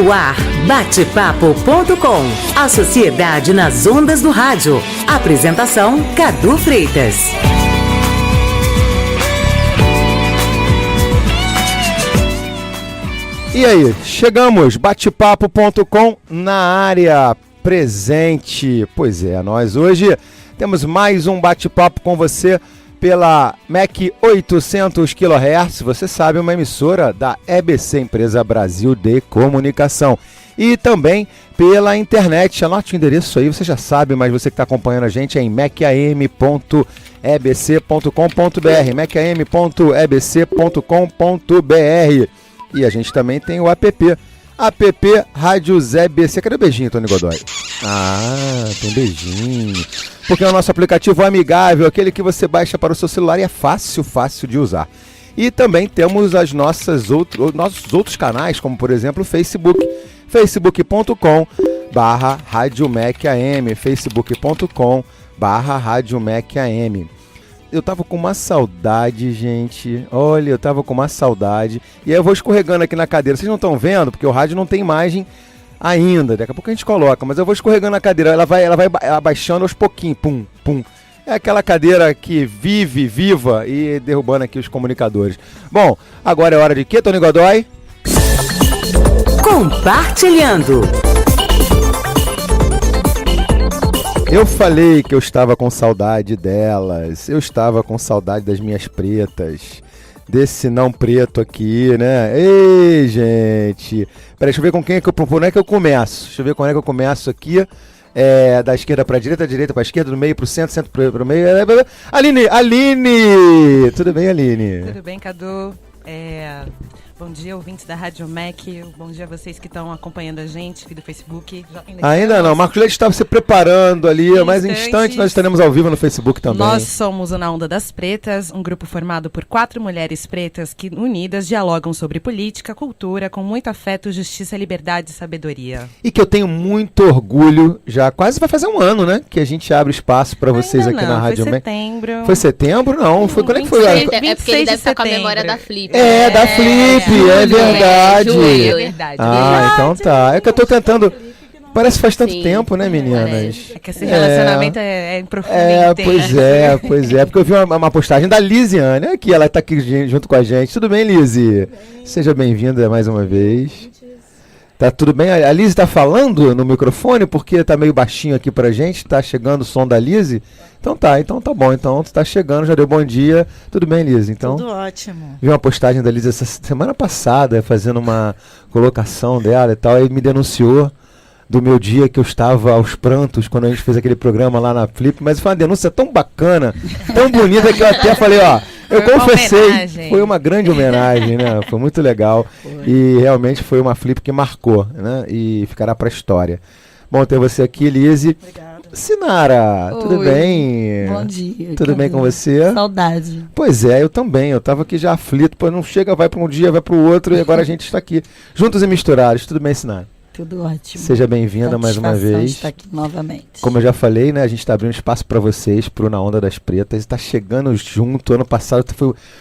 No ar, batepapo.com. A sociedade nas ondas do rádio. Apresentação, Cadu Freitas. E aí, chegamos, batepapo.com na área presente. Pois é, nós hoje temos mais um bate-papo com você pela MEC 800 kHz, você sabe, uma emissora da EBC, Empresa Brasil de Comunicação. E também pela internet, anote o endereço aí, você já sabe, mas você que está acompanhando a gente é em mecam.ebc.com.br, mecam.ebc.com.br. E a gente também tem o app Rádio Zé BC. Cadê o beijinho, Tony Godoy? Ah, tem beijinho. Porque é o nosso aplicativo amigável, aquele que você baixa para o seu celular e é fácil de usar. E também temos os nossos outros canais, como por exemplo o Facebook, facebook.com/RádioMecAM, facebook.com/RádioMecAM. Eu tava com uma saudade, gente. Olha, eu tava com uma saudade. E aí eu vou escorregando aqui na cadeira. Vocês não estão vendo? Porque o rádio não tem imagem ainda. Daqui a pouco a gente coloca. Mas eu vou escorregando na cadeira. Ela vai abaixando aos pouquinhos. Pum, pum. É aquela cadeira que viva e derrubando aqui os comunicadores. Bom, agora é hora de quê, Tony Godoy? Compartilhando. Eu falei que eu estava com saudade delas, eu estava com saudade das minhas pretas, desse não preto aqui, né? Ei, gente! Peraí, deixa eu ver com quem é que eu começo. Deixa eu ver quando é que eu começo aqui. Da esquerda para a direita para a esquerda, do meio para o centro para o meio. Aline! Tudo bem, Aline? Tudo bem, Cadu? Bom dia, ouvintes da Rádio MEC. Bom dia a vocês que estão acompanhando a gente aqui do Facebook. Ainda não, Marcos Leite estava se preparando ali, mas em instantes nós estaremos ao vivo no Facebook também. Nós somos o Na Onda das Pretas, um grupo formado por 4 mulheres pretas que, unidas, dialogam sobre política, cultura, com muito afeto, justiça, liberdade e sabedoria. E que eu tenho muito orgulho, já quase vai fazer um ano, né? Que a gente abre espaço para vocês aqui na Rádio MEC. Foi setembro. Foi setembro? Não, foi quando é que foi? É porque ele deve estar com a memória da Flip. Da Flip. É verdade. É verdade. Então tá. É que eu tô tentando. Parece que faz tanto tempo, né, meninas? É que esse relacionamento é profundo. Pois é. Porque eu vi uma postagem da Lisiane. Aqui, ela tá aqui junto com a gente. Tudo bem, Lise? Seja bem-vinda mais uma vez. Tá tudo bem? A Lise tá falando no microfone porque tá meio baixinho aqui pra gente. Tá chegando o som da Lise. Então tá bom. Então tu tá chegando, já deu bom dia. Tudo bem, Lise? Então, tudo ótimo. Vi uma postagem da Lise essa semana passada, fazendo uma colocação dela e tal, e me denunciou do meu dia que eu estava aos prantos quando a gente fez aquele programa lá na Flip, mas foi uma denúncia tão bacana, tão bonita, que eu até falei, eu confessei, foi uma grande homenagem, né? Foi muito legal. E realmente foi uma Flip que marcou, né? E ficará pra história. Bom ter você aqui, Lise. Obrigada. Sinara, tudo bem? Bom dia. Tudo bem com você? Saudade. Pois é, eu também. Eu tava aqui já aflito, não chega, vai para um dia, vai para o outro, e agora a gente está aqui, juntos e misturados. Tudo bem, Sinara? Tudo ótimo. Seja bem-vinda mais uma vez. Estar aqui novamente. Como eu já falei, né, a gente está abrindo espaço para vocês, pro Na Onda das Pretas, está chegando junto. Ano passado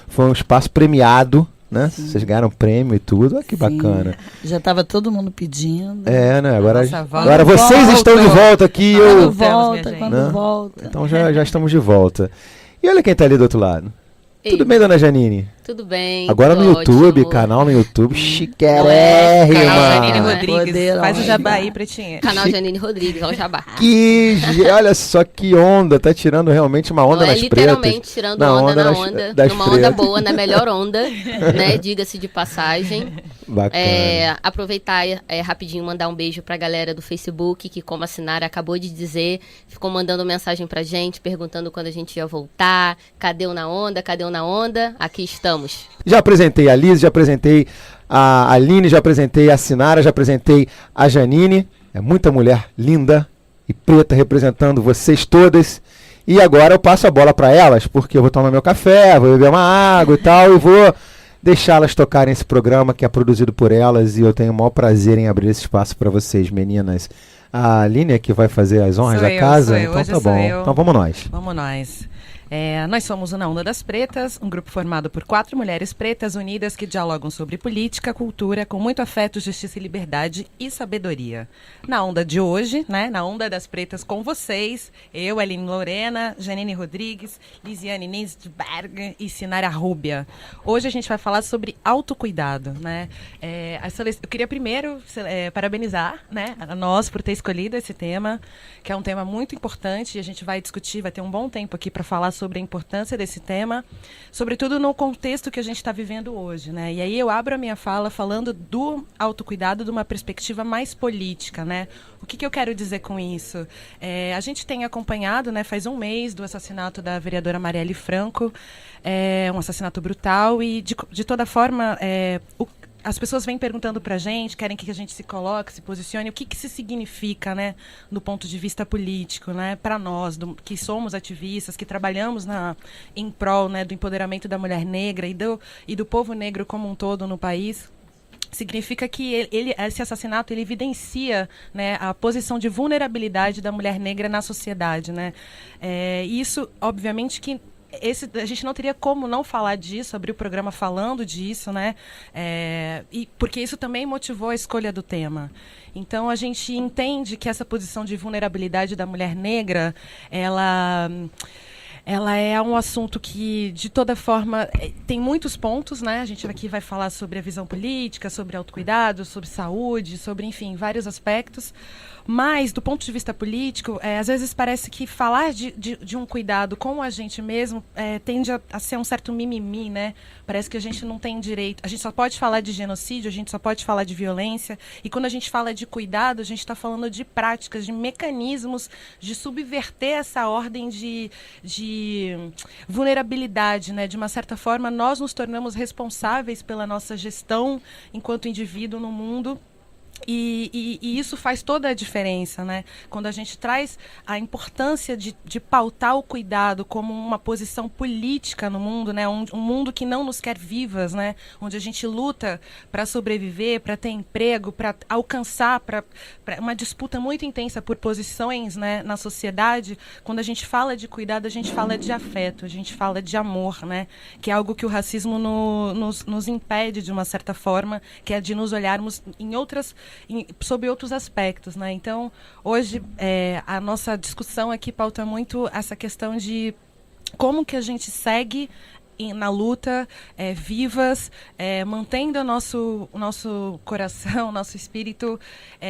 foi um espaço premiado, né? Sim. Vocês ganharam prêmio e tudo. Olha que bacana. Já estava todo mundo pedindo. Né? Agora Nossa, vocês estão de volta aqui. Quando volta. Então já estamos de volta. E olha quem está ali do outro lado. Ei. Tudo bem, dona Janine? Tudo bem. Agora no YouTube, ótimo. canal no YouTube, Canal chiquérrima. Janine Rodrigues. Faz o jabá aí, pretinha. Canal Janine Rodrigues, olha o jabá. Olha só que onda, tá tirando realmente uma onda nas pretas. Literalmente tirando onda na onda, numa onda pretas. boa, na melhor onda, né? Diga-se de passagem. Bacana. Aproveitar rapidinho, mandar um beijo pra galera do Facebook, que como a Sinara acabou de dizer, ficou mandando mensagem pra gente, perguntando quando a gente ia voltar, cadê o Na Onda, aqui estamos. Já apresentei a Liz, já apresentei a Aline, já apresentei a Sinara, já apresentei a Janine. É muita mulher linda e preta representando vocês todas. E agora eu passo a bola para elas, porque eu vou tomar meu café, vou beber uma água e tal, e vou deixá-las tocarem esse programa que é produzido por elas, e eu tenho o maior prazer em abrir esse espaço para vocês, meninas. A Aline é que vai fazer as honras da casa? Então tá bom. Então vamos nós. Vamos nós. Nós somos o Na Onda das Pretas, um grupo formado por 4 mulheres pretas unidas que dialogam sobre política, cultura, com muito afeto, justiça e liberdade e sabedoria. Na onda de hoje, né, na Onda das Pretas com vocês, eu, Aline Lorena, Janine Rodrigues, Lisiane Nisberg e Sinara Rúbia. Hoje a gente vai falar sobre autocuidado, né? Eu queria primeiro parabenizar, né, a nós por ter escolhido esse tema, que é um tema muito importante e a gente vai discutir, vai ter um bom tempo aqui para falar sobre a importância desse tema, sobretudo no contexto que a gente está vivendo hoje, né? E aí eu abro a minha fala falando do autocuidado de uma perspectiva mais política, né? O que eu quero dizer com isso? A gente tem acompanhado, né, faz um mês do assassinato da vereadora Marielle Franco, um assassinato brutal e de toda forma as pessoas vêm perguntando pra gente, querem que a gente se coloque, se posicione, o que isso significa, né, do ponto de vista político, né, para nós, que somos ativistas, que trabalhamos em prol, né, do empoderamento da mulher negra e do povo negro como um todo no país. Significa que esse assassinato ele evidencia, né, a posição de vulnerabilidade da mulher negra na sociedade, né? Isso, obviamente, que a gente não teria como não falar disso, abrir o programa falando disso, né? Porque isso também motivou a escolha do tema. Então, a gente entende que essa posição de vulnerabilidade da mulher negra, ela é um assunto que, de toda forma, tem muitos pontos, né? A gente aqui vai falar sobre a visão política, sobre autocuidado, sobre saúde, sobre, enfim, vários aspectos. Mas, do ponto de vista político, às vezes parece que falar de um cuidado com a gente mesmo tende a ser um certo mimimi, né? Parece que a gente não tem direito. A gente só pode falar de genocídio, a gente só pode falar de violência. E quando a gente fala de cuidado, a gente está falando de práticas, de mecanismos de subverter essa ordem de vulnerabilidade, né? De uma certa forma, nós nos tornamos responsáveis pela nossa gestão enquanto indivíduo no mundo. E isso faz toda a diferença, né? Quando a gente traz a importância de pautar o cuidado como uma posição política no mundo, né? Um mundo que não nos quer vivas, né? Onde a gente luta para sobreviver, para ter emprego, para alcançar, para uma disputa muito intensa por posições, né, na sociedade. Quando a gente fala de cuidado, a gente fala de afeto, a gente fala de amor, né? Que é algo que o racismo nos impede de uma certa forma, que é de nos olharmos sob outros aspectos, né? Então, hoje, a nossa discussão aqui pauta muito essa questão de como que a gente segue na luta, vivas, mantendo o nosso coração, nosso espírito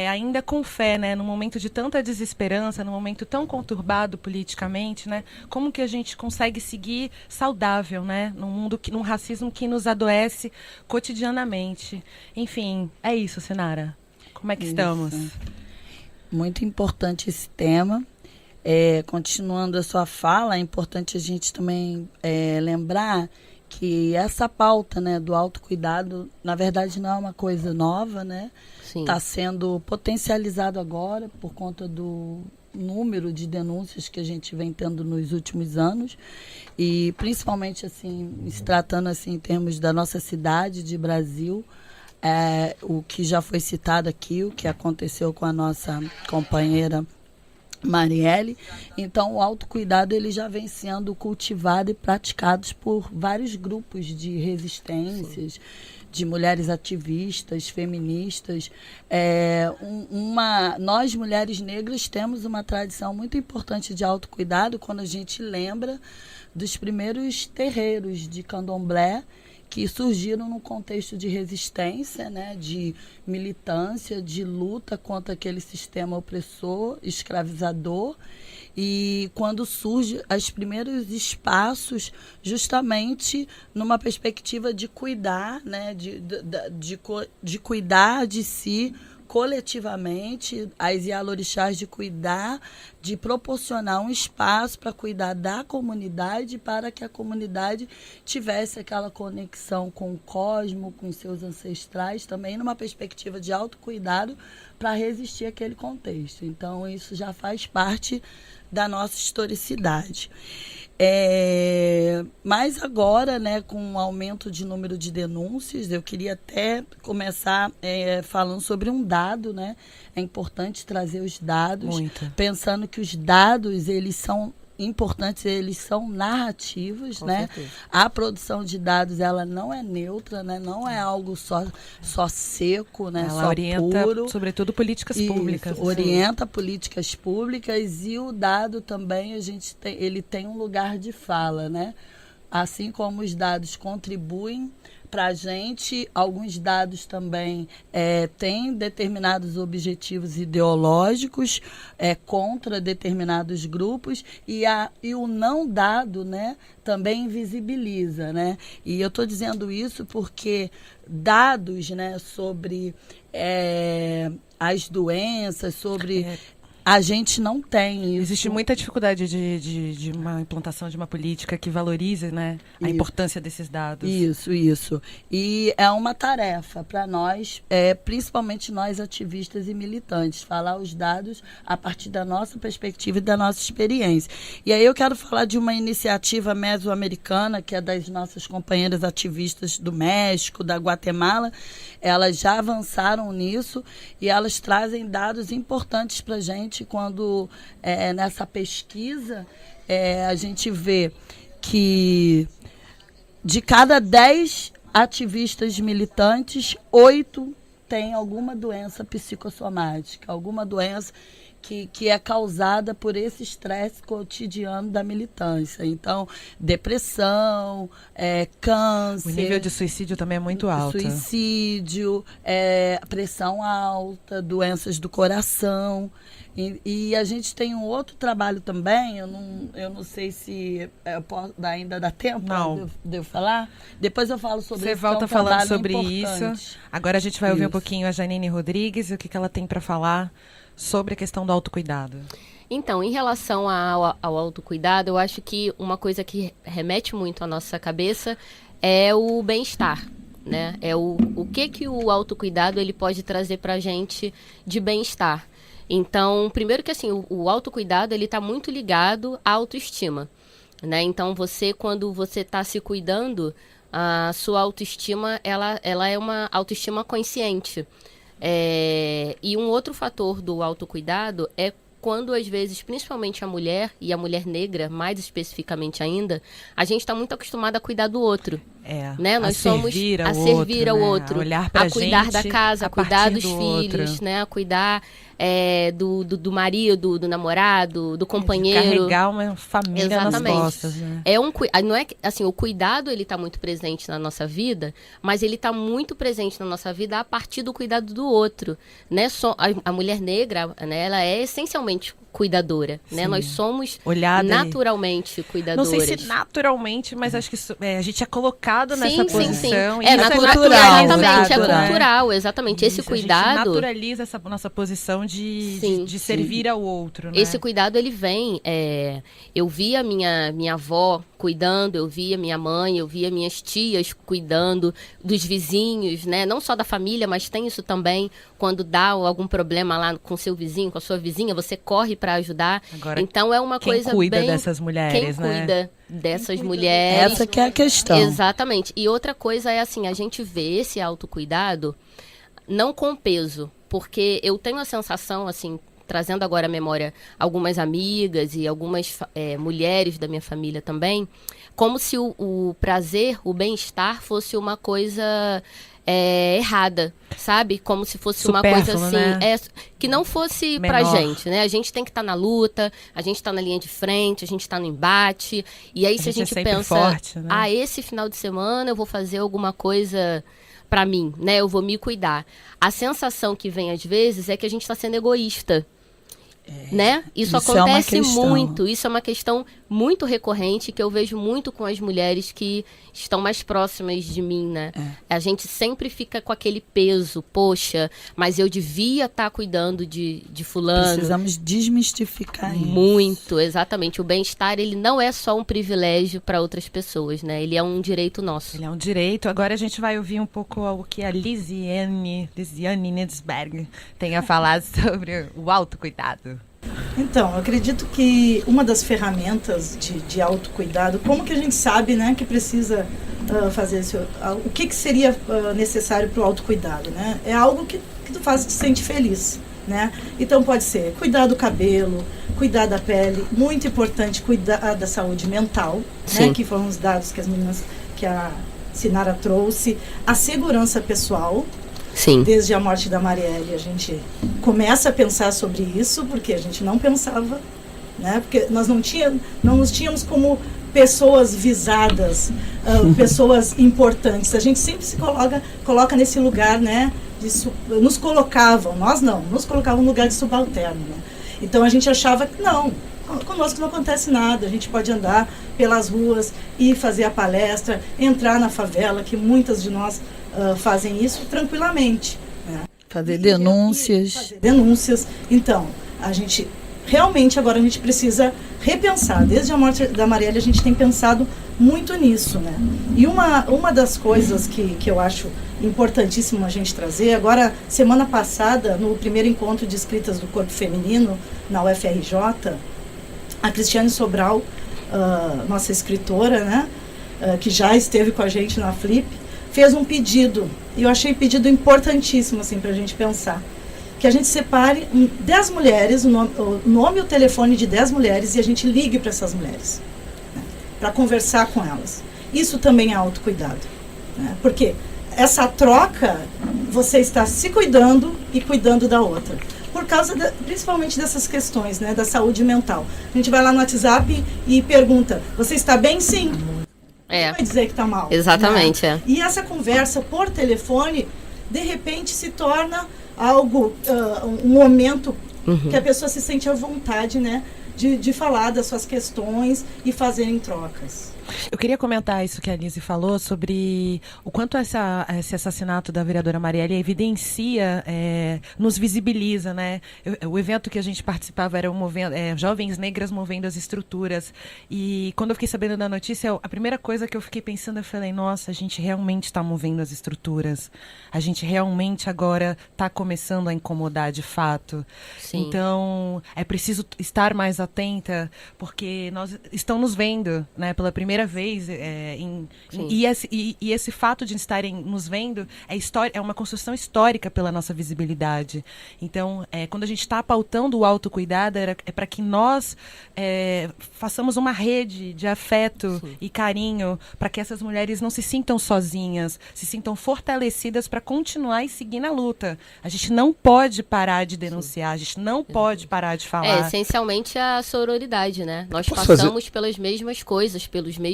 ainda com fé, né? Num momento de tanta desesperança, num momento tão conturbado politicamente, né? Como que a gente consegue seguir saudável, né? Num racismo que nos adoece cotidianamente. Enfim, é isso, Sinara. Como é que estamos? Muito importante esse tema. Continuando a sua fala, é importante a gente também lembrar que essa pauta, né, do autocuidado, na verdade, não é uma coisa nova, né? Está sendo potencializado agora por conta do número de denúncias que a gente vem tendo nos últimos anos e principalmente assim, se tratando assim em termos da nossa cidade de Brasil. O que já foi citado aqui, o que aconteceu com a nossa companheira Marielle. Então, o autocuidado ele já vem sendo cultivado e praticado por vários grupos de resistências, de mulheres ativistas, feministas. Nós, mulheres negras, temos uma tradição muito importante de autocuidado quando a gente lembra dos primeiros terreiros de candomblé, que surgiram num contexto de resistência, né, de militância, de luta contra aquele sistema opressor, escravizador, e quando surgem os primeiros espaços justamente numa perspectiva de cuidar, né, de cuidar de si coletivamente, as Ialorixás de cuidar, de proporcionar um espaço para cuidar da comunidade, para que a comunidade tivesse aquela conexão com o cosmos, com os seus ancestrais, também numa perspectiva de autocuidado para resistir àquele contexto. Então, isso já faz parte da nossa historicidade. Mas agora, né, com o aumento de número de denúncias, eu queria até começar falando sobre um dado, né? É importante trazer os dados, pensando que os dados eles são importantes, eles são narrativos, Com né? certeza. A produção de dados, ela não é neutra, né? Não é algo só seco, né? Ela só orienta, puro. sobretudo, políticas Isso, públicas. assim. orienta políticas públicas, e o dado também, ele tem um lugar de fala, né? Assim como os dados contribuem para a gente, alguns dados também têm determinados objetivos ideológicos contra determinados grupos, e o não dado, né, também invisibiliza, né? E eu estou dizendo isso porque dados, né, sobre as doenças, sobre... A gente não tem isso. Existe muita dificuldade de uma implantação de uma política que valorize, né, a Isso. importância desses dados. Isso. E é uma tarefa para nós, principalmente nós ativistas e militantes, falar os dados a partir da nossa perspectiva e da nossa experiência. E aí eu quero falar de uma iniciativa mesoamericana, que é das nossas companheiras ativistas do México, da Guatemala. Elas já avançaram nisso e elas trazem dados importantes para a gente quando nessa pesquisa a gente vê que de cada 10 ativistas militantes, 8 têm alguma doença psicossomática, alguma doença que é causada por esse estresse cotidiano da militância. Então, depressão, câncer... O nível de suicídio também é muito alto. Suicídio, pressão alta, doenças do coração. E a gente tem um outro trabalho também, eu não sei se ainda dá tempo de eu falar. Depois eu falo sobre isso. Você volta falando sobre isso. Agora a gente vai ouvir um pouquinho a Janine Rodrigues e o que ela tem para falar sobre a questão do autocuidado. Então, em relação ao autocuidado, eu acho que uma coisa que remete muito à nossa cabeça é o bem-estar, né? É o que o autocuidado ele pode trazer para a gente de bem-estar. Então, primeiro que assim, o autocuidado ele está muito ligado à autoestima, né? Então, quando você está se cuidando, a sua autoestima ela é uma autoestima consciente. E um outro fator do autocuidado é quando, às vezes, principalmente a mulher, e a mulher negra, mais especificamente ainda, a gente está muito acostumada a cuidar do outro. Né? Nós somos a servir ao outro, a olhar pra a cuidar gente da casa, a cuidar dos filhos, outro. né? A cuidar do marido, do namorado, do companheiro. De carregar uma família Exatamente. nas costas. Né? Não é assim, o cuidado ele está muito presente na nossa vida, mas ele está muito presente na nossa vida a partir do cuidado do outro, né? A mulher negra, né? Ela é essencialmente cuidadora, né? Nós somos naturalmente cuidadoras. Não sei se naturalmente, mas acho que a gente é colocado nessa posição. Sim. É natural, exatamente, natural, é cultural, exatamente. Esse cuidado... A gente naturaliza essa nossa posição de servir ao outro, né? Esse cuidado, ele vem... eu via minha avó cuidando, eu via minha mãe, eu via minhas tias cuidando dos vizinhos, né? Não só da família, mas tem isso também. Quando dá algum problema lá com seu vizinho, com a sua vizinha, você corre para ajudar. Agora, então é uma coisa cuida bem... dessas mulheres, quem cuida dessas mulheres. Essa que é a questão. Exatamente. E outra coisa é assim, a gente vê esse autocuidado não com peso, porque eu tenho a sensação, assim, trazendo agora à memória algumas amigas e algumas mulheres da minha família também, como se o prazer, o bem-estar fosse uma coisa errada, sabe? Como se fosse uma coisa assim, né? que não fosse pra gente, né? A gente tem que estar na luta, a gente tá na linha de frente, a gente tá no embate, e aí se a gente pensa, forte, né? Esse final de semana eu vou fazer alguma coisa pra mim, né? Eu vou me cuidar. A sensação que vem às vezes é que a gente tá sendo egoísta. Né? Isso acontece muito. Isso é uma questão muito recorrente que eu vejo muito com as mulheres que estão mais próximas de mim, né? A gente sempre fica com aquele peso, poxa, mas eu devia estar cuidando de fulano. Precisamos desmistificar isso. Muito, exatamente. O bem-estar, ele não é só um privilégio para outras pessoas, né? Ele é um direito nosso. Ele é um direito. Agora a gente vai ouvir um pouco o que a Lisiane Nidsberg tem a falar sobre o autocuidado. Então, eu acredito que uma das ferramentas de autocuidado, como que a gente sabe, né, que precisa fazer o que seria necessário para o autocuidado, né? É algo que te faz te sentir feliz, né? Então pode ser cuidar do cabelo, cuidar da pele, muito importante cuidar da saúde mental, né? Que foram os dados que as meninas, que a Sinara trouxe, a segurança pessoal. Sim. Desde a morte da Marielle, a gente começa a pensar sobre isso, porque a gente não pensava, né? Porque nós não nos tínhamos como pessoas visadas, pessoas importantes. A gente sempre se coloca nesse lugar, né? Nos colocavam, nós não, nos colocavam no lugar de subalterno, né? Então a gente achava que não, conosco não acontece nada, a gente pode andar pelas ruas e fazer a palestra, entrar na favela, que muitas de nós fazem isso tranquilamente, né? Fazer denúncias. Fazer denúncias. Então, a gente realmente agora a gente precisa repensar. Desde a morte da Marielle a gente tem pensado muito nisso, né? E uma das coisas que eu acho importantíssimo a gente trazer, agora, semana passada, no primeiro encontro de escritas do corpo feminino, na UFRJ, a Cristiane Sobral, nossa escritora, né? Que já esteve com a gente na Flip, fez um pedido, e eu achei pedido importantíssimo, assim, para a gente pensar, que a gente separe 10 mulheres, o nome e o telefone de 10 mulheres, e a gente ligue para essas mulheres, né, para conversar com elas. Isso também é autocuidado, né, porque essa troca, você está se cuidando e cuidando da outra, por causa, principalmente dessas questões, né, da saúde mental. A gente vai lá no WhatsApp e pergunta, você está bem? Sim. Não vai dizer que está mal. Exatamente, né? E essa conversa por telefone, de repente, se torna algo, um momento que a pessoa se sente à vontade, né, de falar das suas questões e fazerem trocas. Eu queria comentar isso que a Lise falou sobre o quanto esse assassinato da vereadora Marielle evidencia, nos visibiliza, né? O evento que a gente participava era Jovens Negras Movendo as Estruturas. E quando eu fiquei sabendo da notícia, a primeira coisa que eu fiquei pensando, eu falei, nossa, a gente realmente está movendo as estruturas. A gente realmente agora está começando a incomodar de fato. Sim. Então, é preciso estar mais atenta, porque estão nos vendo, né, pela primeira vez, e esse fato de estarem nos vendo é uma construção histórica pela nossa visibilidade. Então, quando a gente está pautando o autocuidado, é para que nós façamos uma rede de afeto e carinho, para que essas mulheres não se sintam sozinhas, se sintam fortalecidas para continuar e seguir na luta. A gente não pode parar de denunciar, a gente não pode parar de falar. Essencialmente a sororidade, né? Nós passamos pelas mesmas coisas, pelos mesmos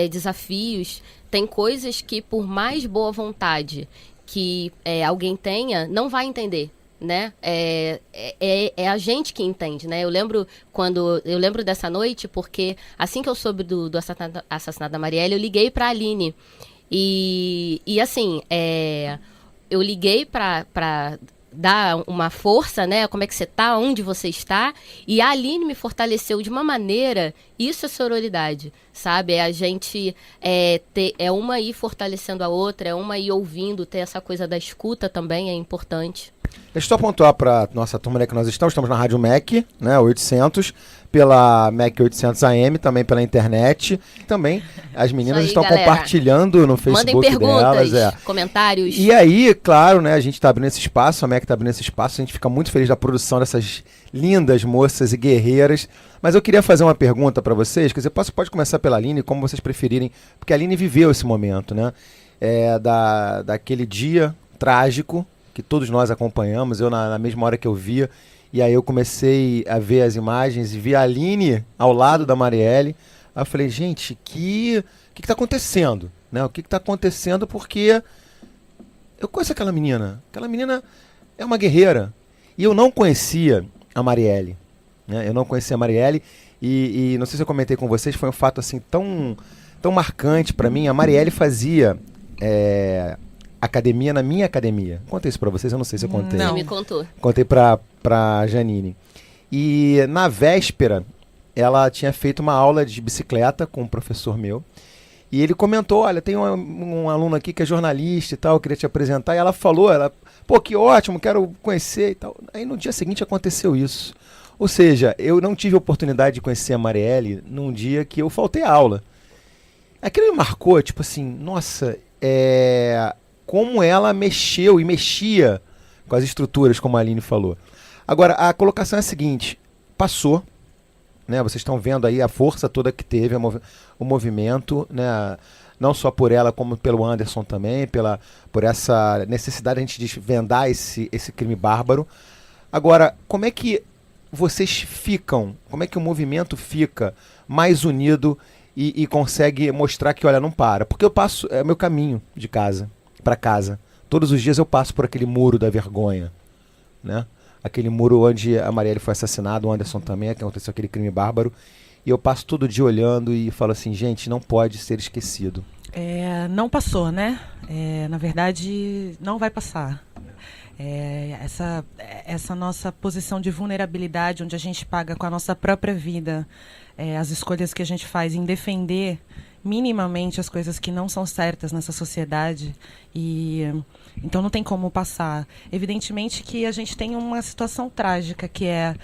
desafios. Tem coisas que, por mais boa vontade que alguém tenha, não vai entender, né? É a gente que entende, né? Eu lembro dessa noite, porque assim que eu soube do assassinato da Marielle, eu liguei para a Aline. E assim, eu liguei para dar uma força, né? Como é que você tá, onde você está, e a Aline me fortaleceu de uma maneira. Isso é sororidade, sabe? É a gente uma ir fortalecendo a outra, é uma ir ouvindo, ter essa coisa da escuta também é importante. Deixa eu só pontuar para nossa turma, né, que nós estamos na Rádio MEC, né, 800, pela MEC 800 AM, também pela internet. Também as meninas estão compartilhando no Facebook Mandem perguntas, delas. Comentários. E aí, claro, né, a gente está abrindo esse espaço, a MEC está abrindo esse espaço, a gente fica muito feliz da produção dessas lindas moças e guerreiras. Mas eu queria fazer uma pergunta para vocês, quer dizer, pode começar pela Aline, como vocês preferirem, porque a Aline viveu esse momento, né, daquele dia trágico, que todos nós acompanhamos, eu na mesma hora que eu via, e aí eu comecei a ver as imagens e vi a Aline ao lado da Marielle. Aí eu falei, gente, o que está acontecendo? Né? O que está acontecendo? Porque eu conheço aquela menina é uma guerreira, e eu não conhecia a Marielle, né? Eu não conhecia a Marielle, e não sei se eu comentei com vocês, foi um fato assim tão marcante para mim. A Marielle fazia academia na minha academia. Contei isso pra vocês, eu não sei se eu contei. Não, me contou. Contei pra Janine. E na véspera, ela tinha feito uma aula de bicicleta com um professor meu. E ele comentou, olha, tem um aluno aqui que é jornalista e tal, eu queria te apresentar. E ela falou, pô, que ótimo, quero conhecer e tal. Aí no dia seguinte aconteceu isso. Ou seja, eu não tive a oportunidade de conhecer a Marielle num dia que eu faltei a aula. Aquilo me marcou, tipo assim, nossa, como ela mexeu e mexia com as estruturas, como a Aline falou. Agora, a colocação é a seguinte, passou, né? Vocês estão vendo aí a força toda que teve o movimento, né? Não só por ela, como pelo Anderson também, por essa necessidade de a gente desvendar esse crime bárbaro. Agora, como é que vocês ficam, como é que o movimento fica mais unido e consegue mostrar que, olha, não para? Porque eu passo, é meu caminho de casa, para casa. Todos os dias eu passo por aquele muro da vergonha, né? Aquele muro onde a Marielle foi assassinada, o Anderson também, que aconteceu aquele crime bárbaro. E eu passo todo dia olhando e falo assim, gente, não pode ser esquecido. Não passou, né? Na verdade, não vai passar. Essa nossa posição de vulnerabilidade, onde a gente paga com a nossa própria vida as escolhas que a gente faz em defender minimamente as coisas que não são certas nessa sociedade, então não tem como passar. Evidentemente que a gente tem uma situação trágica, que é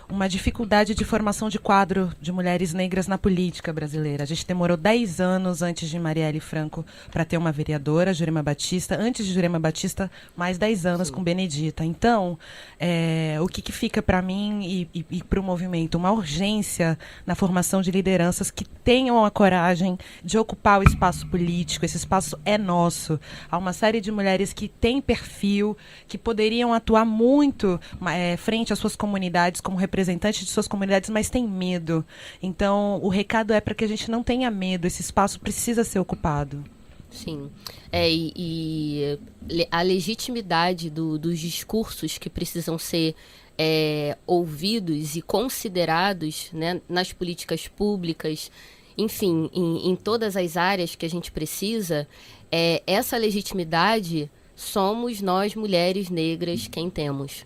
uma dificuldade de formação de quadro de mulheres negras na política brasileira. A gente demorou 10 anos antes de Marielle Franco para ter uma vereadora, Jurema Batista. Antes de Jurema Batista, mais 10 anos com Benedita. Então, o que fica para mim e para o movimento? Uma urgência na formação de lideranças que tenham a coragem de ocupar o espaço político. Esse espaço é nosso. Há uma série de mulheres que têm perfil, que poderiam atuar muito frente às suas comunidades como representantes de suas comunidades, mas tem medo. Então, o recado é para que a gente não tenha medo. Esse espaço precisa ser ocupado. Sim. E a legitimidade dos discursos que precisam ser ouvidos e considerados, né, nas políticas públicas, enfim, em todas as áreas que a gente precisa, essa legitimidade somos nós, mulheres negras, quem temos.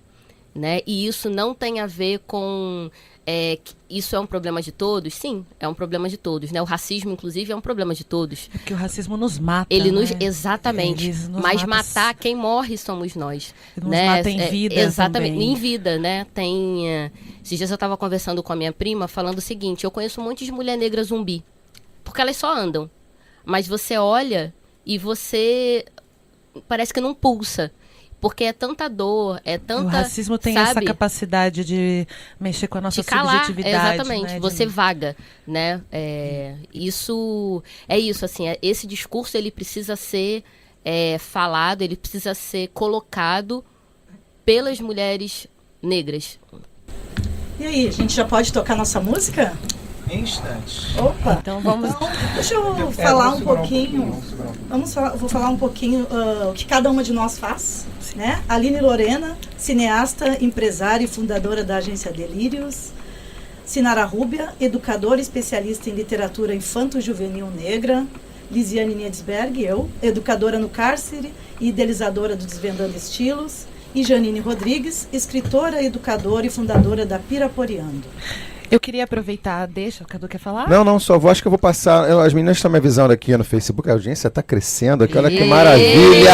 Né? E isso não tem a ver com... isso é um problema de todos? Sim, é um problema de todos. Né? O racismo, inclusive, é um problema de todos. Porque o racismo nos mata. Exatamente. Mas matar quem morre somos nós. Nos né? mata em vida. Exatamente, também. em vida. Né? Esses dias eu estava conversando com a minha prima, falando o seguinte, eu conheço um monte de mulher negra zumbi. Porque elas só andam. Mas você olha e você parece que não pulsa. Porque é tanta dor, tanta... O racismo tem essa capacidade de mexer com a nossa subjetividade. Exatamente, né? Você vaga, né? Isso, assim, esse discurso ele precisa ser falado, ele precisa ser colocado pelas mulheres negras. E aí, a gente já pode tocar nossa música? Em instantes. Opa! Então vamos... deixa eu falar um pouquinho. Vou falar um pouquinho o que cada uma de nós faz. Né? Aline Lorena, cineasta, empresária e fundadora da agência Delírios. Sinara Rúbia, educadora especialista em literatura infanto-juvenil negra. Lisiane Nietzberg, eu, educadora no cárcere e idealizadora do Desvendando Estilos. E Janine Rodrigues, escritora, educadora e fundadora da Piraporeando. Eu queria aproveitar, deixa, o Cadu quer falar? Não, acho que eu vou passar, as meninas estão me avisando aqui no Facebook, a audiência está crescendo aqui, olha que maravilha!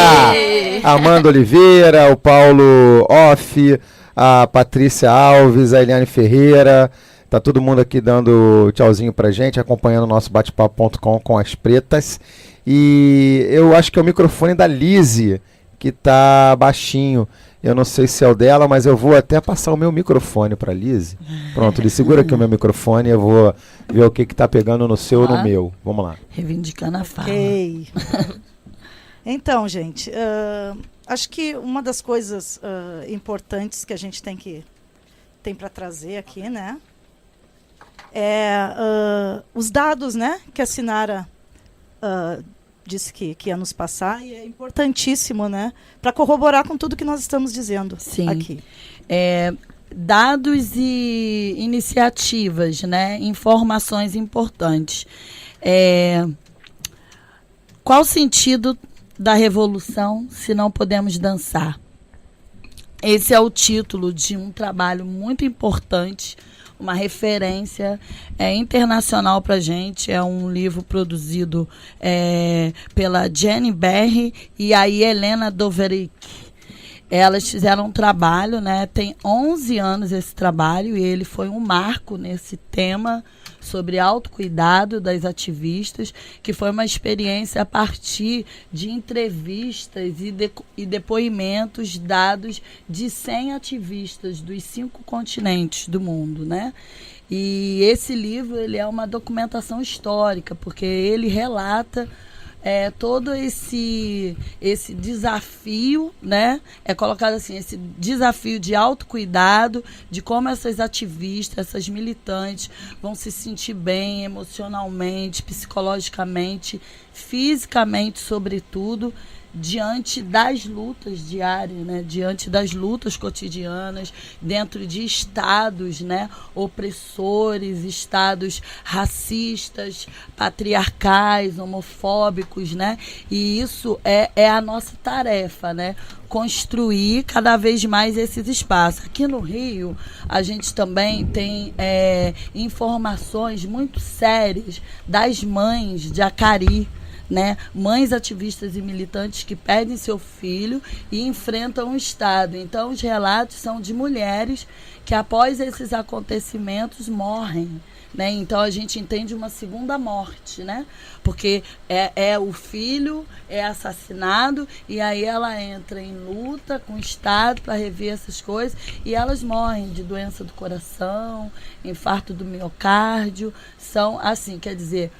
Amanda Oliveira, o Paulo Off, a Patrícia Alves, a Eliane Ferreira, tá todo mundo aqui dando tchauzinho pra gente, acompanhando o nosso bate-papo.com com as pretas, e eu acho que é o microfone da Lise que tá baixinho. Eu não sei se é o dela, mas eu vou até passar o meu microfone para a Lise. Pronto, ele segura aqui o meu microfone e eu vou ver o que tá pegando no seu ou no meu. Vamos lá. Reivindicando a fala. Ok. Então, gente, acho que uma das coisas importantes que a gente tem para trazer aqui, né, os dados, né, que a Sinara disse que ia nos passar, e é importantíssimo, né, para corroborar com tudo que nós estamos dizendo. Sim. Aqui. Dados e iniciativas, né, informações importantes. Qual o sentido da revolução se não podemos dançar? Esse é o título de um trabalho muito importante, uma referência internacional para a gente. É um livro produzido pela Jenny Berry e a Helena Doverick. Elas fizeram um trabalho, né? Tem 11 anos esse trabalho, e ele foi um marco nesse tema sobre autocuidado das ativistas, que foi uma experiência a partir de entrevistas e depoimentos dados de 100 ativistas dos 5 continentes do mundo, né? E esse livro, ele é uma documentação histórica, porque ele relata todo esse desafio, né? É colocado assim, esse desafio de autocuidado, de como essas ativistas, essas militantes vão se sentir bem emocionalmente, psicologicamente, fisicamente, sobretudo, diante das lutas diárias, né? Diante das lutas cotidianas, dentro de estados, né? Opressores, estados racistas, patriarcais, homofóbicos, né? E isso é a nossa tarefa, né? Construir cada vez mais esses espaços. Aqui no Rio, a gente também tem informações muito sérias das mães de Acari, né? Mães ativistas e militantes que perdem seu filho e enfrentam o Estado. Então, os relatos são de mulheres que, após esses acontecimentos, morrem, né? Então, a gente entende uma segunda morte, né? Porque o filho é assassinado e aí ela entra em luta com o Estado para rever essas coisas, e elas morrem de doença do coração, infarto do miocárdio. São assim, quer dizer,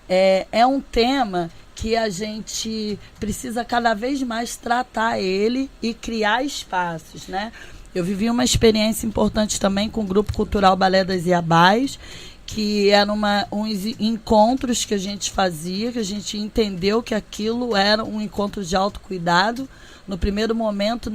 é um tema que a gente precisa cada vez mais tratar ele e criar espaços, né? Eu vivi uma experiência importante também com o Grupo Cultural Balé das Iabás, que eram uns encontros que a gente fazia, que a gente entendeu que aquilo era um encontro de autocuidado. No primeiro momento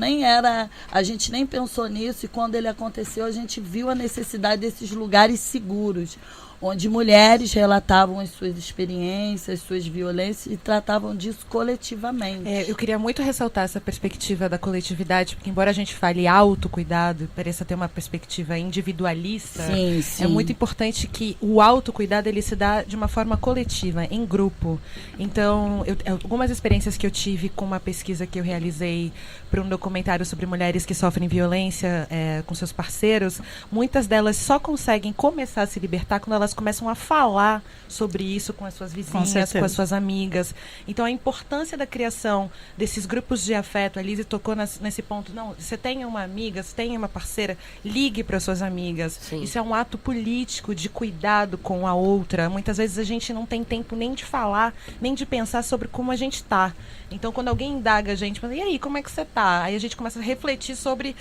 a gente nem pensou nisso, e quando ele aconteceu a gente viu a necessidade desses lugares seguros, onde mulheres relatavam as suas experiências, suas violências, e tratavam disso coletivamente. Eu queria muito ressaltar essa perspectiva da coletividade, porque embora a gente fale autocuidado, pareça ter uma perspectiva individualista, sim. É muito importante que o autocuidado ele se dá de uma forma coletiva, em grupo. Então, algumas experiências que eu tive com uma pesquisa que eu realizei para um documentário sobre mulheres que sofrem violência com seus parceiros, muitas delas só conseguem começar a se libertar quando elas começam a falar sobre isso com as suas vizinhas, com as suas amigas. Então, a importância da criação desses grupos de afeto, a Lise tocou nesse ponto. Não, você tem uma amiga, você tem uma parceira, ligue para suas amigas. Sim. Isso é um ato político de cuidado com a outra. Muitas vezes a gente não tem tempo nem de falar, nem de pensar sobre como a gente está. Então, quando alguém indaga a gente, e aí, como é que você está? Aí a gente começa a refletir sobre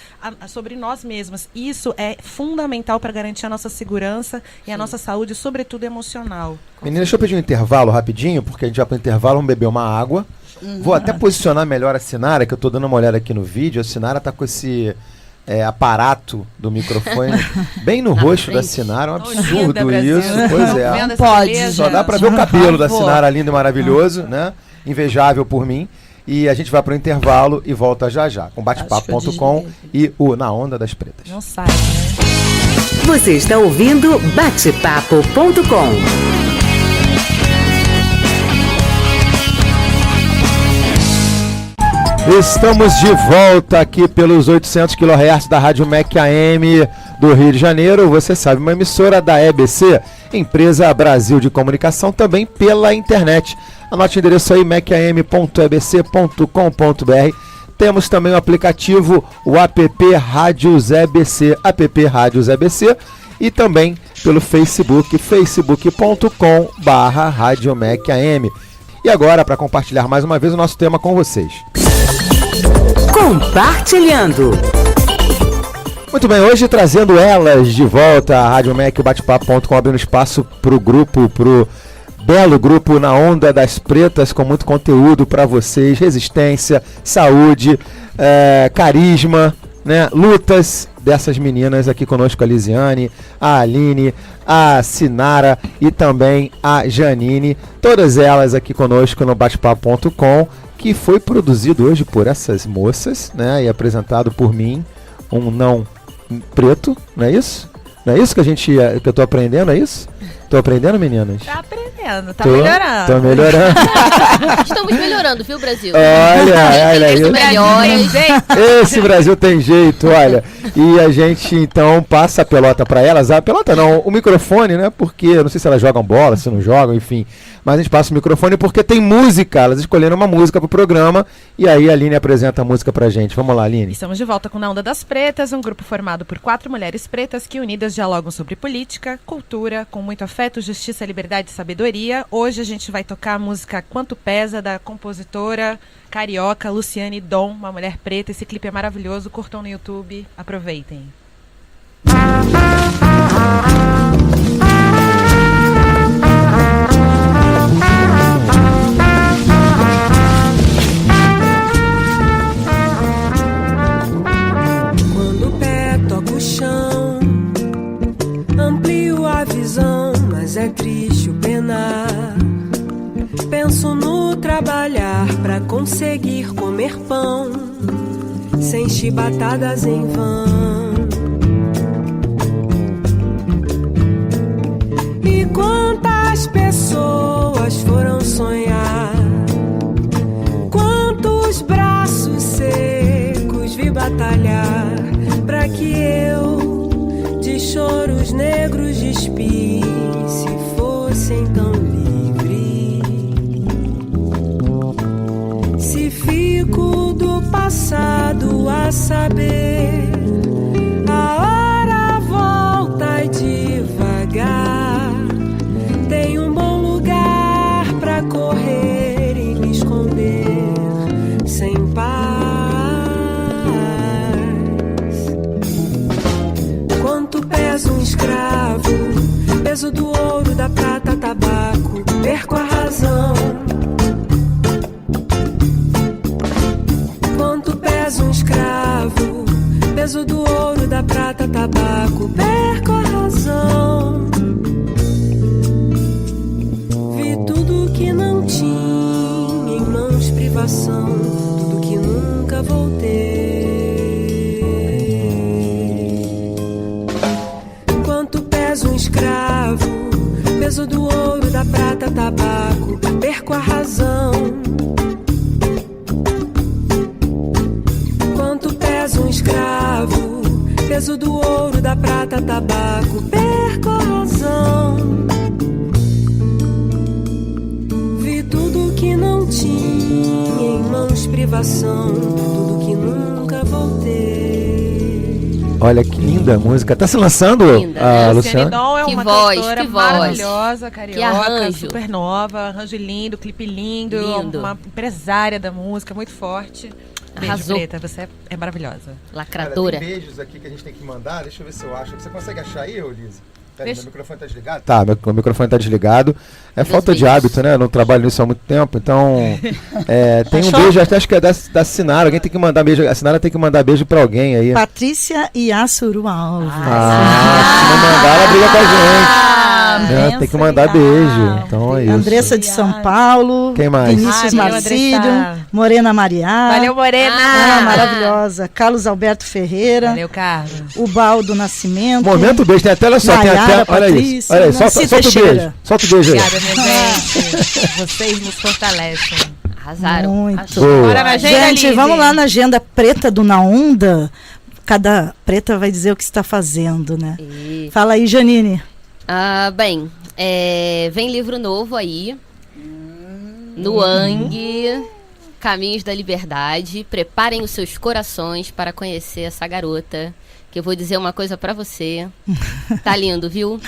nós mesmas. Isso é fundamental para garantir a nossa segurança e a nossa saúde, sobretudo emocional. Menina, deixa eu pedir um intervalo rapidinho, porque a gente vai para o intervalo, vamos beber uma água. Vou até posicionar melhor a Sinara, que eu estou dando uma olhada aqui no vídeo. A Sinara está com esse aparato do microfone bem no rosto da Sinara. É um absurdo isso. Pois é. Não pode. Só dá para ver o cabelo da Sinara lindo e maravilhoso, né? Invejável por mim. E a gente vai para o intervalo e volta já com batepapo.com e o Na Onda das Pretas. Não sai, né? Você está ouvindo batepapo.com. Estamos de volta aqui pelos 800 kHz da Rádio MEC AM do Rio de Janeiro. Você sabe, uma emissora da EBC, Empresa Brasil de Comunicação, também pela internet. Anote o endereço aí, mecam.ebc.com.br. Temos também o aplicativo, o app Rádios EBC, app Rádios EBC, e também pelo Facebook, facebook.com/Rádio MEC AM. E agora, para compartilhar mais uma vez o nosso tema com vocês. Compartilhando. Muito bem, hoje trazendo elas de volta à Rádio MEC, o batepapo.com, abrindo espaço para o grupo, pro belo grupo Na Onda das Pretas, com muito conteúdo para vocês, resistência, saúde, carisma, né? Lutas dessas meninas aqui conosco, a Lisiane, a Aline, a Sinara e também a Janine, todas elas aqui conosco no batepapo.com, que foi produzido hoje por essas moças, né? E apresentado por mim, um não preto, não é isso? Não é isso que eu tô aprendendo, é isso? Tô aprendendo, meninas? Tá aprendendo, tá Tô melhorando. melhorando. Estamos melhorando, viu, Brasil? Olha Tem isso. melhores. Esse Brasil tem jeito, olha. E a gente, então, passa a pelota para elas. A pelota não, o microfone, né? Porque, eu não sei se elas jogam bola, se não jogam, enfim. Mas a gente passa o microfone porque tem música. Elas escolheram uma música pro programa. E aí a Aline apresenta a música pra gente. Vamos lá, Aline. Estamos de volta com Na Onda das Pretas, um grupo formado por 4 mulheres pretas que unidas dialogam sobre política, cultura, com muito afeto, justiça, liberdade e sabedoria. Hoje a gente vai tocar a música Quanto Pesa, da compositora carioca Luciane Dom, uma mulher preta. Esse clipe é maravilhoso, curtam no YouTube, aproveitem. Quando o pé toca o chão, amplio a visão, mas é triste o penar. Penso no trabalhar pra conseguir comer pão, sem chibatadas em vão. E quantas pessoas foram sonhar, quantos braços secos vi batalhar pra que eu de choros negros despisse, fosse então livre. Se fico do passado a saber, a hora volta e devagar. Tem um bom lugar pra correr e me esconder sem paz. Quanto pesa um escravo, peso do ouro, da prata, tabaco, perco a razão. Quanto pesa um escravo, peso do ouro, da prata, tabaco, perco a razão. Vi tudo que não tinha em mãos, privação, tudo que nunca vou ter. Quanto pesa um escravo, peso do ouro, da prata, tabaco, perco a razão. Quanto pesa um escravo, peso do ouro, da prata, tabaco, perco a razão. Vi tudo que não tinha em mãos, privação, tudo que nunca vou ter. Olha que linda a música. Tá se lançando, Linda, a né? Luciane Luciana? Dom é Que uma voz, cantora que voz. maravilhosa, carioca, arranjo. super nova, arranjo lindo, clipe lindo, Lindo. uma empresária da música, muito forte. Beijo, Arrasou. Preta, você é maravilhosa. Lacradora. Tem beijos aqui que a gente tem que mandar. Deixa eu ver se eu acho. Você consegue achar aí, Lisa? Peraí, Deixa- meu microfone tá desligado? Tá, meu microfone tá desligado. É falta de beijos. hábito, né? Eu não trabalho nisso há muito tempo, então... tem um Achou? beijo, acho que é da Sinara. Alguém tem que mandar beijo. A Sinara tem que mandar beijo pra alguém aí. Patrícia Iassuru Alves. Se não mandar, ela briga com a gente. benção, Tem que mandar beijo. Então é isso. Andressa de São Paulo. Quem mais? Vinícius Valeu, Marcílio. Andressa. Morena Mariá. Valeu, Morena! Ah, maravilhosa. Carlos Alberto Ferreira. Valeu, Carlos. O Baldo Nascimento. Momento beijo. Tem até, olha só, tem Nayara, até. Olha Patrícia, isso. Olha aí, solta Nancy o beijo. Teixeira. Solta o beijo aí. Obrigada, minha gente. Vocês nos fortalecem. Arrasaram. Muito. Arrasou. Boa. Bora na agenda, Gente, Lise. vamos lá na agenda preta do Na Onda. Cada preta vai dizer o que está fazendo, né? E- Fala aí, Janine. Bem, vem livro novo aí. Nuang, Caminhos da Liberdade. Preparem os seus corações para conhecer essa garota. Que eu vou dizer uma coisa pra você. Tá lindo, viu?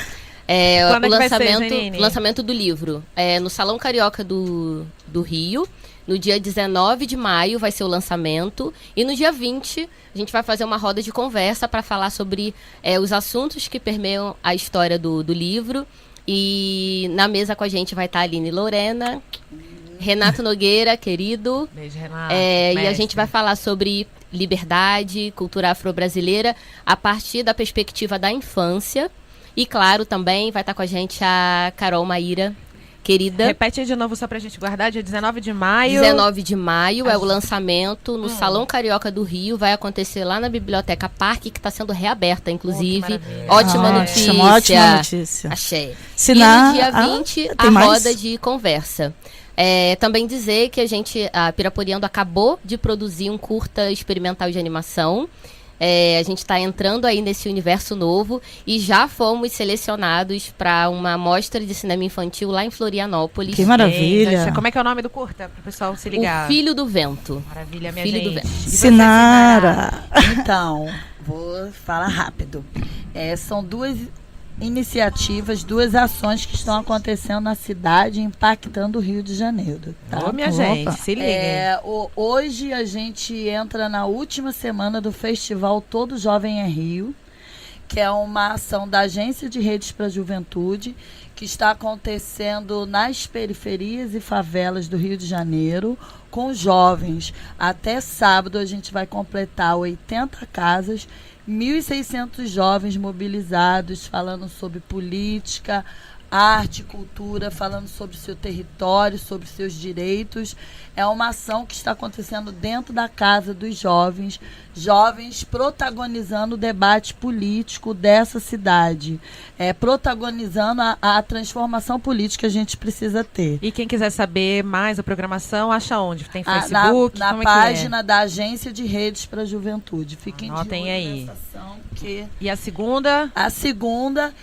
Quando O é que vai ser, lançamento, Janine? lançamento do livro. No Salão Carioca do Rio. No dia 19 de maio vai ser o lançamento. E no dia 20, a gente vai fazer uma roda de conversa para falar sobre os assuntos que permeiam a história do livro. E na mesa com a gente vai estar a Aline Lorena, Renato Nogueira, querido. Beijo, Renato. E a Mestre. gente vai falar sobre liberdade, cultura afro-brasileira, a partir da perspectiva da infância. E, claro, também vai estar com a gente a Carol Maíra, querida. Repete de novo só pra gente guardar, dia 19 de maio. 19 de maio é o lançamento no Salão Carioca do Rio. Vai acontecer lá na Biblioteca Parque, que está sendo reaberta, inclusive. Ótima notícia. Ótima notícia. Achei. Sinar, e no dia 20, a tem mais? roda de conversa. Também dizer que a Piraporeando acabou de produzir um curta experimental de animação. A gente está entrando aí nesse universo novo e já fomos selecionados para uma mostra de cinema infantil lá em Florianópolis. Que maravilha. Eita, como é que é o nome do curta, para o pessoal se ligar? O Filho do Vento. Maravilha, minha Filho do gente. Vento. E você, Sinara. Então, vou falar rápido. São duas iniciativas, duas ações que estão acontecendo na cidade, impactando o Rio de Janeiro. Tá? Ô, minha gente, se liguem. Hoje a gente entra na última semana do Festival Todo Jovem é Rio, que é uma ação da Agência de Redes para a Juventude, que está acontecendo nas periferias e favelas do Rio de Janeiro, com jovens. Até sábado a gente vai completar 80 casas, 1.600 jovens mobilizados, falando sobre política, arte, cultura, falando sobre o seu território, sobre seus direitos. É uma ação que está acontecendo dentro da casa dos jovens, jovens protagonizando o debate político dessa cidade, protagonizando a transformação política que a gente precisa ter. E quem quiser saber mais da programação, acha onde? Tem Facebook? Na como página da Agência de Redes para a Juventude. Fiquem de Anotem olho aí. nessa ação, porque E a segunda? a segunda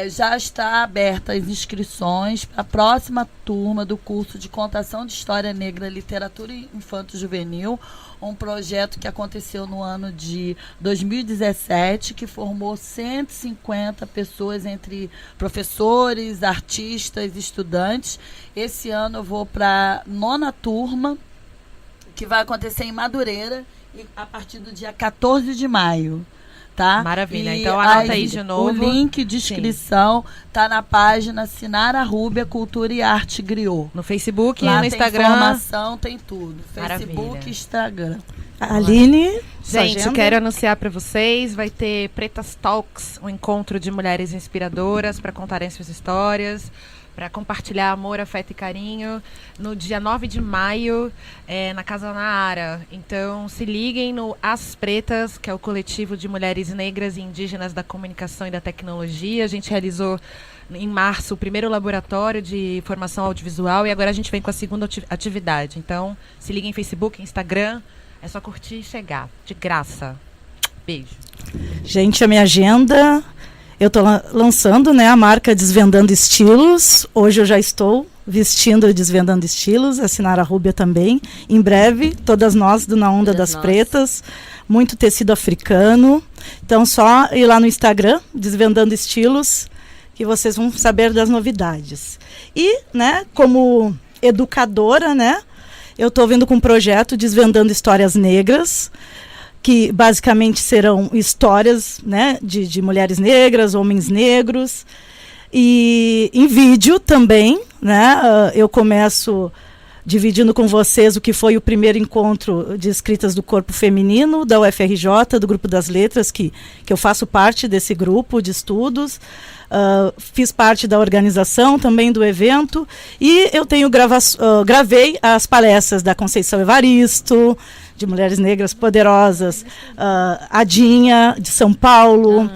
já está aberta as inscrições para a próxima turma do curso de Contação de História Negra, Literatura Infanto-Juvenil, um projeto que aconteceu no ano de 2017, que formou 150 pessoas entre professores, artistas, estudantes. Esse ano eu vou para a 9ª turma, que vai acontecer em Madureira, a partir do dia 14 de maio. Tá? Maravilha. Então anota aí de novo. O link de inscrição está na página Sinara Rúbia Cultura e Arte Griot. No Facebook Lá e no tem Instagram. informação, tem tudo. Facebook Maravilha. e Instagram. Aline, sua Gente, eu agenda? quero anunciar para vocês, vai ter Pretas Talks, um encontro de mulheres inspiradoras para contarem suas histórias, para compartilhar amor, afeto e carinho, no dia 9 de maio, na Casa Naara. Então, se liguem no As Pretas, que é o coletivo de mulheres negras e indígenas da comunicação e da tecnologia. A gente realizou em março o primeiro laboratório de formação audiovisual e agora a gente vem com a segunda atividade. Então, se liguem em Facebook, Instagram, é só curtir e chegar, de graça. Beijo. Gente, a minha agenda, eu estou lançando, né, a marca Desvendando Estilos. Hoje eu já estou vestindo e desvendando estilos, a Sinara Rúbia também. Em breve, todas nós do Na Onda das Pretas, muito tecido africano. Então, só ir lá no Instagram, Desvendando Estilos, que vocês vão saber das novidades. E, né, como educadora, né, eu estou vindo com um projeto Desvendando Histórias Negras, que basicamente serão histórias, né, de mulheres negras, homens negros, e em vídeo também, né, eu começo dividindo com vocês o que foi o primeiro encontro de escritas do corpo feminino da UFRJ, do Grupo das Letras, que eu faço parte desse grupo de estudos, fiz parte da organização também do evento, e eu tenho gravei as palestras da Conceição Evaristo, de Mulheres Negras Poderosas, a Dinha, de São Paulo,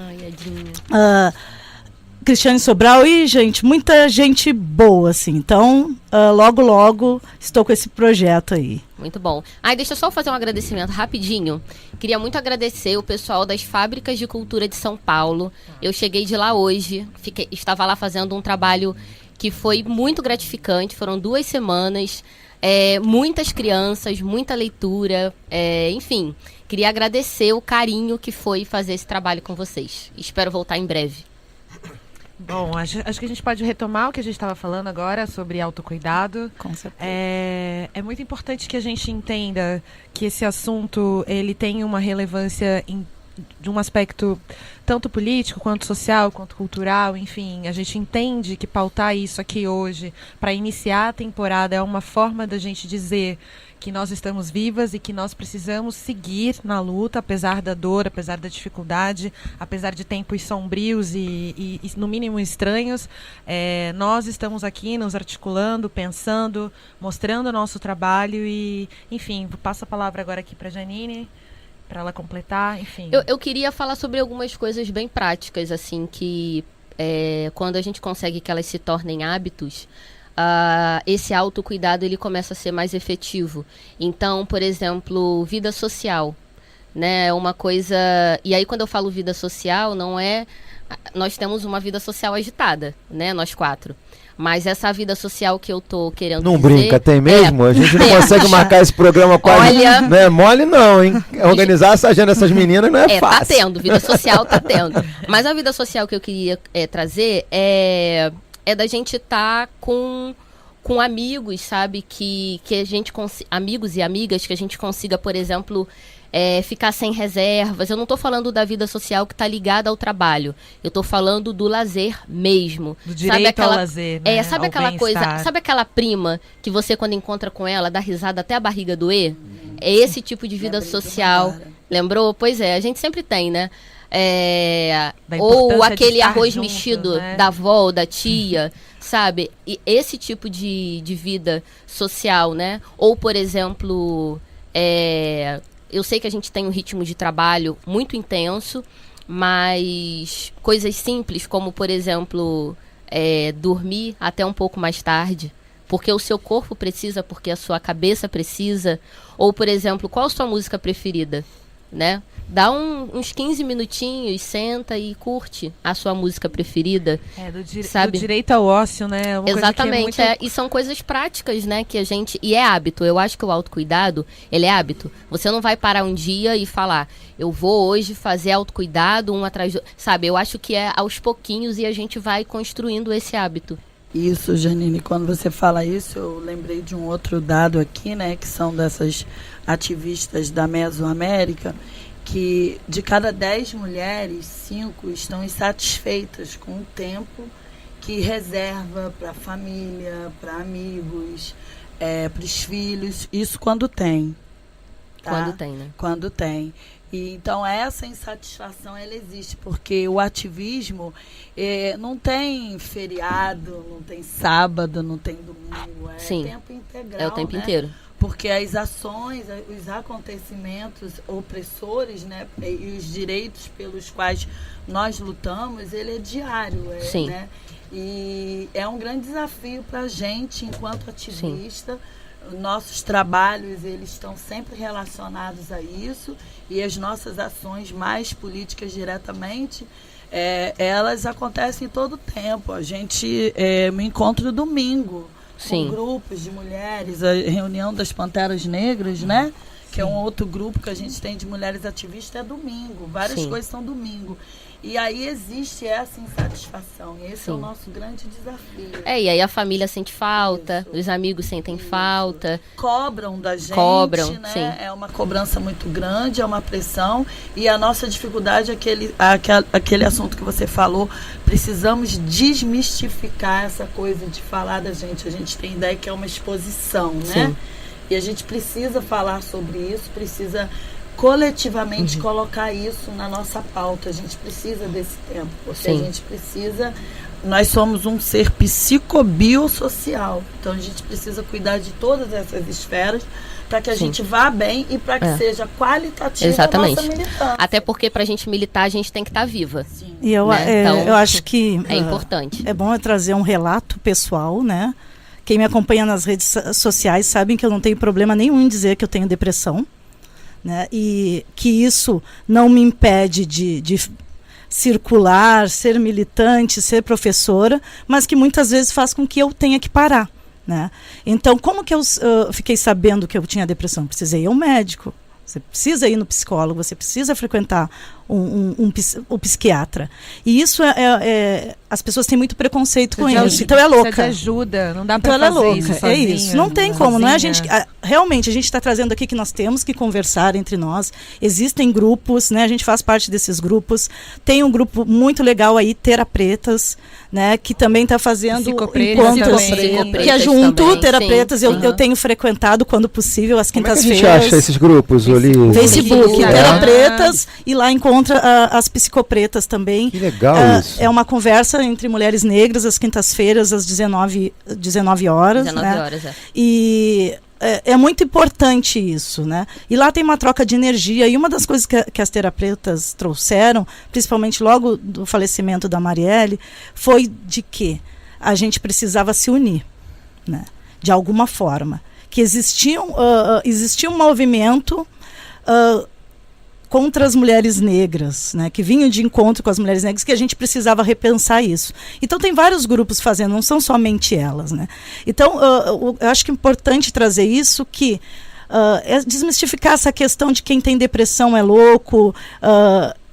Cristiane Sobral e, gente, muita gente boa, assim. Então, logo, logo, estou com esse projeto aí. Muito bom. Deixa eu só fazer um agradecimento rapidinho. Queria muito agradecer o pessoal das Fábricas de Cultura de São Paulo. Eu cheguei de lá hoje, estava lá fazendo um trabalho que foi muito gratificante. Foram 2 semanas, muitas crianças, muita leitura, enfim. Queria agradecer o carinho que foi fazer esse trabalho com vocês. Espero voltar em breve. Bom, acho que a gente pode retomar o que a gente estava falando agora sobre autocuidado. Com certeza. É muito importante que a gente entenda que esse assunto ele tem uma relevância de um aspecto tanto político, quanto social, quanto cultural, enfim, a gente entende que pautar isso aqui hoje, para iniciar a temporada, é uma forma da gente dizer que nós estamos vivas e que nós precisamos seguir na luta, apesar da dor, apesar da dificuldade, apesar de tempos sombrios e no mínimo estranhos. Nós estamos aqui nos articulando, pensando, mostrando o nosso trabalho e, enfim, passo a palavra agora aqui para a Janine, para ela completar, enfim. Eu queria falar sobre algumas coisas bem práticas, assim, que quando a gente consegue que elas se tornem hábitos, esse autocuidado ele começa a ser mais efetivo. Então, por exemplo, vida social, né? Uma coisa... E aí, quando eu falo vida social, não é... Nós temos uma vida social agitada, né? Nós 4. Mas essa vida social que eu tô querendo Não dizer... brinca, tem mesmo? A gente não consegue marcar esse programa quase... Olha... Não é mole não, hein? Organizar essa agenda dessas meninas não é fácil. Tá tendo, vida social tá tendo. Mas a vida social que eu queria trazer é da gente estar com amigos, sabe? Que a gente amigos e amigas que a gente consiga, por exemplo... ficar sem reservas. Eu não estou falando da vida social que está ligada ao trabalho. Eu estou falando do lazer mesmo. Do direito ao lazer, né? Sabe aquela coisa, sabe aquela prima que você, quando encontra com ela, dá risada até a barriga doer? É esse tipo de vida social. Lembrou? Pois é, a gente sempre tem, né? Ou aquele arroz junto, mexido, né? da avó ou da tia, sabe? E esse tipo de vida social, né? Ou, por exemplo... Eu sei que a gente tem um ritmo de trabalho muito intenso, mas coisas simples, como, por exemplo, dormir até um pouco mais tarde, porque o seu corpo precisa, porque a sua cabeça precisa. Ou, por exemplo, qual a sua música preferida, né? Dá uns 15 minutinhos, senta e curte a sua música preferida. Do direito ao ócio, né? Uma Exatamente, coisa que e são coisas práticas, né, que a gente... E é hábito, eu acho que o autocuidado, ele é hábito. Você não vai parar um dia e falar, eu vou hoje fazer autocuidado um atrás do... Sabe, eu acho que é aos pouquinhos e a gente vai construindo esse hábito. Isso, Janine, quando você fala isso, eu lembrei de um outro dado aqui, né, que são dessas ativistas da Mesoamérica, que de cada 10 mulheres, 5 estão insatisfeitas com o tempo que reserva para a família, para amigos, para os filhos. Isso quando tem. Tá? Quando tem, né? Quando tem. E, então, essa insatisfação, ela existe, porque o ativismo não tem feriado, não tem sábado, não tem domingo. Sim, tempo integral, é o tempo né? inteiro. Porque as ações, os acontecimentos opressores, né, e os direitos pelos quais nós lutamos, ele é diário. Sim. Né? E é um grande desafio para a gente, enquanto ativista. Sim. Nossos trabalhos, eles estão sempre relacionados a isso, e as nossas ações mais políticas diretamente, elas acontecem todo o tempo. A gente me encontra domingo. Sim. Com grupos de mulheres, a reunião das Panteras Negras, né? Que é um outro grupo que a gente tem de mulheres ativistas, é domingo. Várias Sim. coisas são domingo. E aí existe essa insatisfação. E esse é o nosso grande desafio. E aí a família sente falta, os amigos sentem falta. Cobram da gente, né? Sim. É uma cobrança muito grande, é uma pressão. E a nossa dificuldade é aquele assunto que você falou. Precisamos desmistificar essa coisa de falar da gente. A gente tem ideia que é uma exposição, né? Sim. E a gente precisa falar sobre isso, precisa coletivamente colocar isso na nossa pauta. A gente precisa desse tempo, porque Sim. a gente precisa... Nós somos um ser psicobiosocial, então a gente precisa cuidar de todas essas esferas para que a Sim. gente vá bem e para que seja qualitativa Exatamente. a nossa militância. Até porque pra gente militar, a gente tem que estar viva. Sim. E eu, Né? Então, eu acho que É importante. é bom eu trazer um relato pessoal, né? Quem me acompanha nas redes sociais sabem que eu não tenho problema nenhum em dizer que eu tenho depressão, né? E que isso não me impede de circular, ser militante, ser professora, mas que muitas vezes faz com que eu tenha que parar, né? Então, como que eu fiquei sabendo que eu tinha depressão? Precisei ir ao médico. Você precisa ir no psicólogo, você precisa frequentar o psiquiatra. E isso as pessoas têm muito preconceito com Precisa isso. de- Então é precisa louca. de ajuda, não dá Então pra ela é fazer louca, isso é sozinha, isso. Não tem como, não é a gente. sozinha. Realmente, a gente está trazendo aqui que nós temos que conversar entre nós. Existem grupos, né? A gente faz parte desses grupos. Tem um grupo muito legal aí, Terapretas, né? Que também está fazendo Psicopretas encontros, também. que é junto, também, Terapretas. sim. Eu tenho frequentado quando possível, às Como é que a gente quintas-feiras. acha esses grupos, Oli? Facebook, Facebook, Terapretas, e lá encontra as psicopretas também. Que legal isso. É uma conversa entre mulheres negras às quintas-feiras, às 19 horas. 19 né? horas, é. E é muito importante isso, né? E lá tem uma troca de energia. E uma das coisas que as terapeutas trouxeram, principalmente logo do falecimento da Marielle, foi de que a gente precisava se unir, né? De alguma forma. Que existia um movimento contra as mulheres negras, né, que vinham de encontro com as mulheres negras, que a gente precisava repensar isso. Então tem vários grupos fazendo, não são somente elas, né? Então eu acho que é importante trazer isso, que é desmistificar essa questão de quem tem depressão é louco,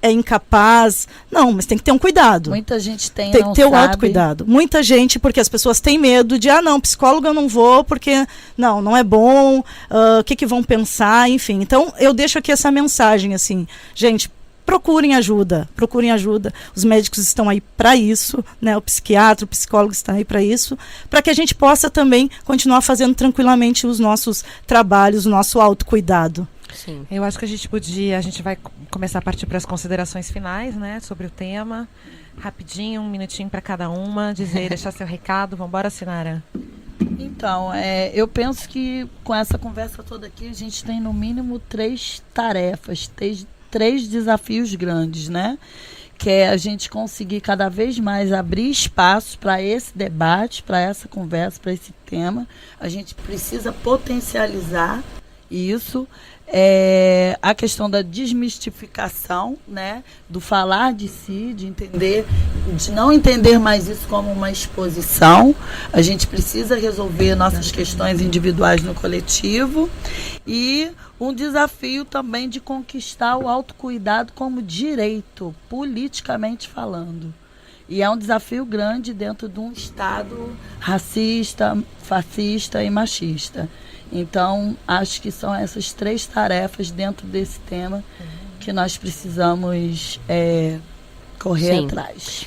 é incapaz. Não, mas tem que ter um cuidado. Muita gente tem Tem não que ter o sabe. autocuidado. Muita gente, porque as pessoas têm medo de, não, psicólogo eu não vou, porque não é bom, o que vão pensar, enfim. Então, eu deixo aqui essa mensagem, assim, gente, procurem ajuda. Os médicos estão aí para isso, né? O psiquiatra, o psicólogo está aí para isso, para que a gente possa também continuar fazendo tranquilamente os nossos trabalhos, o nosso autocuidado. Sim. Eu acho que a gente vai começar a partir para as considerações finais, né, sobre o tema. Rapidinho, um minutinho para cada uma, deixar seu recado. Vamos embora, Sinara. Então, eu penso que com essa conversa toda aqui, a gente tem no mínimo 3 tarefas, 3 desafios grandes, né? Que é a gente conseguir cada vez mais abrir espaço para esse debate, para essa conversa, para esse tema. A gente precisa potencializar isso. A questão da desmistificação, né, do falar de si, de não entender mais isso como uma exposição. A gente precisa resolver nossas questões individuais no coletivo, e um desafio também de conquistar o autocuidado como direito, politicamente falando. E é um desafio grande dentro de um Estado racista, fascista e machista. Então, acho que são essas 3 tarefas dentro desse tema que nós precisamos correr Sim. atrás.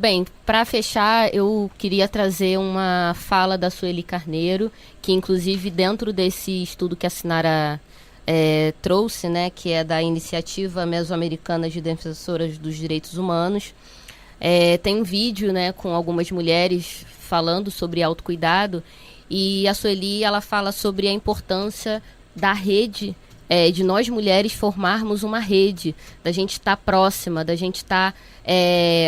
Bem, para fechar, eu queria trazer uma fala da Sueli Carneiro, que inclusive dentro desse estudo que a Sinara trouxe, né, que é da Iniciativa Mesoamericana de Defensoras dos Direitos Humanos, tem um vídeo, né, com algumas mulheres falando sobre autocuidado. E a Sueli, ela fala sobre a importância da rede, de nós mulheres formarmos uma rede, da gente estar próxima, da gente estar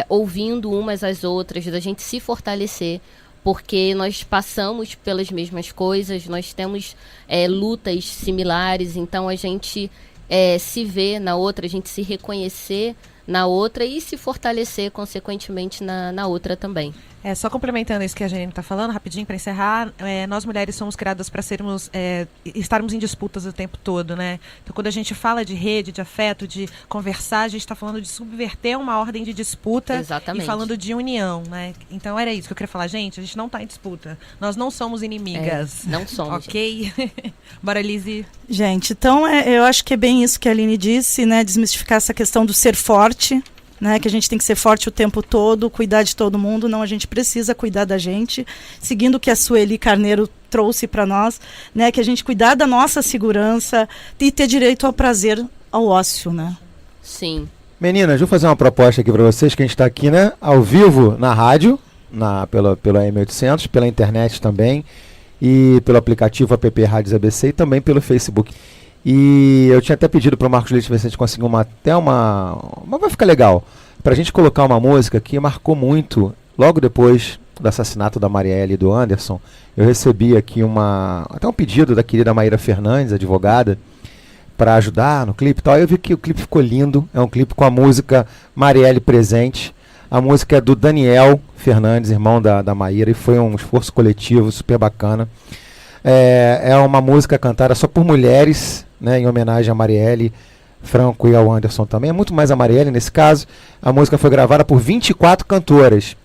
ouvindo umas às outras, da gente se fortalecer, porque nós passamos pelas mesmas coisas, nós temos lutas similares, então a gente se vê na outra, a gente se reconhecer na outra e se fortalecer, consequentemente, na outra também. Só complementando isso que a Janine está falando, rapidinho para encerrar, nós mulheres somos criadas para estarmos em disputas o tempo todo, né? Então, quando a gente fala de rede, de afeto, de conversar, a gente está falando de subverter uma ordem de disputa. Exatamente. E falando de união, né? Então, era isso que eu queria falar. Gente, a gente não está em disputa. Nós não somos inimigas. Não somos. Ok? Bora, Lizzy. Gente, então eu acho que é bem isso que a Aline disse, né? Desmistificar essa questão do ser forte, né, que a gente tem que ser forte o tempo todo, cuidar de todo mundo. Não, a gente precisa cuidar da gente, seguindo o que a Sueli Carneiro trouxe para nós, né, que a gente cuidar da nossa segurança e ter direito ao prazer, ao ócio, né? Sim. Meninas, deixa eu fazer uma proposta aqui para vocês, que a gente está aqui, né, ao vivo na rádio, pela M800, pela internet também, e pelo aplicativo app Rádios ABC, e também pelo Facebook. E eu tinha até pedido para o Marcos Leite ver se a gente conseguiu mas vai ficar legal, para a gente colocar uma música que marcou muito, logo depois do assassinato da Marielle e do Anderson. Eu recebi aqui até um pedido da querida Maíra Fernandes, advogada, para ajudar no clipe e tal. Eu vi que o clipe ficou lindo, é um clipe com a música Marielle presente. A música é do Daniel Fernandes, irmão da Maíra, e foi um esforço coletivo super bacana. É uma música cantada só por mulheres, né, em homenagem a Marielle Franco e ao Anderson também. É muito mais a Marielle nesse caso. A música foi gravada por 24 cantoras.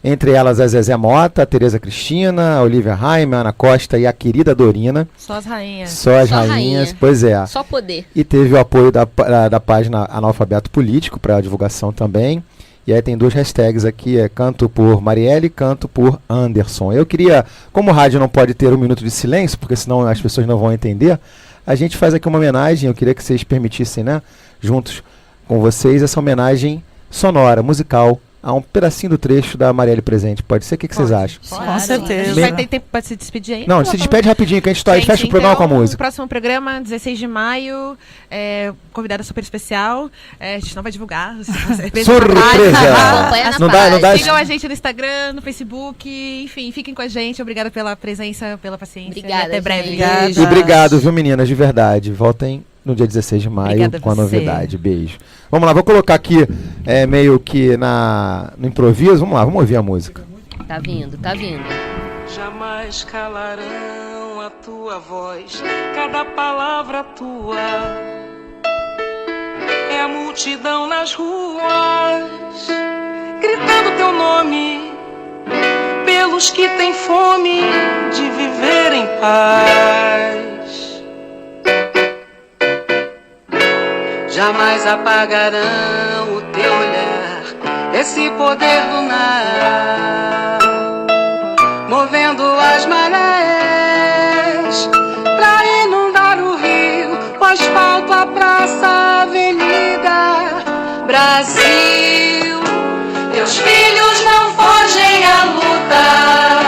Entre elas a Zezé Mota, a Tereza Cristina, a Olivia Raime, a Ana Costa e a querida Dorina. Só as rainhas. Só as Só rainhas, rainha. pois é. Só poder. E teve o apoio da página Analfabeto Político para a divulgação também. E aí tem 2 hashtags aqui, canto por Marielle, canto por Anderson. Eu queria, como o rádio não pode ter 1 minuto de silêncio, porque senão as pessoas não vão entender, a gente faz aqui uma homenagem, eu queria que vocês permitissem, né, juntos com vocês, essa homenagem sonora, musical, a um pedacinho do trecho da Marielle presente. Pode ser? O que vocês acham? Com certeza. A gente vai ter tempo para se despedir aí? Não, se despede rapidinho, que a gente fecha o programa com a música. Próximo programa, 16 de maio, convidada super especial. A gente não vai divulgar. Surpresa! Acompanha na Não dá. Sigam a gente no Instagram, no Facebook, enfim, fiquem com a gente. Obrigada pela presença, pela paciência. Obrigada, E até breve. gente. Obrigada. E obrigado, viu, meninas, de verdade. Voltem no dia 16 de maio Obrigada com a você. novidade. Beijo. Vamos lá, vou colocar aqui meio que no improviso. Vamos lá, vamos ouvir a música. Tá vindo, tá vindo. Jamais calarão a tua voz, cada palavra tua é a multidão nas ruas, gritando teu nome, pelos que têm fome de viver em paz. Jamais apagarão o teu olhar, esse poder lunar, movendo as marés, pra inundar o rio, o asfalto, a praça, a avenida. Brasil, teus filhos não fogem à luta,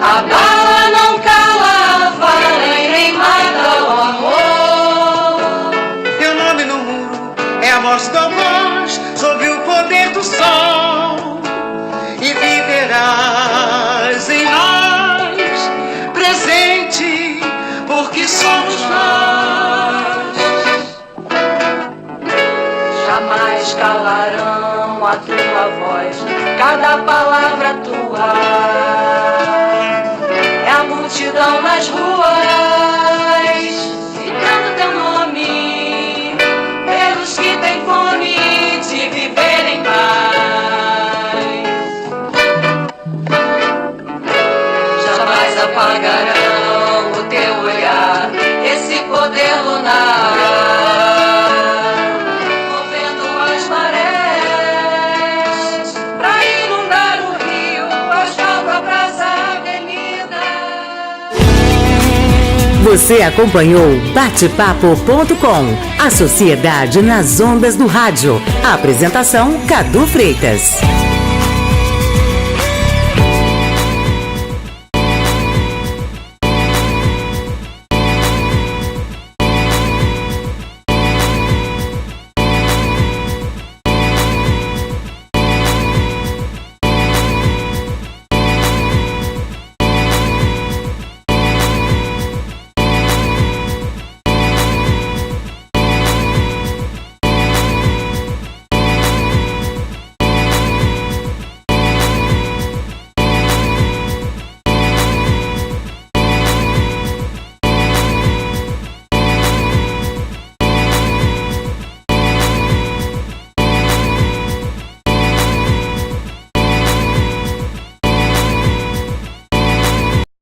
a bala não cala, a fala e nem mata o amor. Teu nome no muro é a voz da voz sobre o poder do sol, e viverás em nós, presente, porque somos nós. Jamais calarão a tua voz, cada palavra tua é a multidão nas ruas, gritando teu nome, pelos que têm fome de viver em paz. Jamais apagarão o teu olhar, esse poder lunar, movendo as marés, pra inundar o rio, o asfalto, a praça, a avenida. Você acompanhou Batepapo.com, a sociedade nas ondas do rádio. A apresentação Cadu Freitas.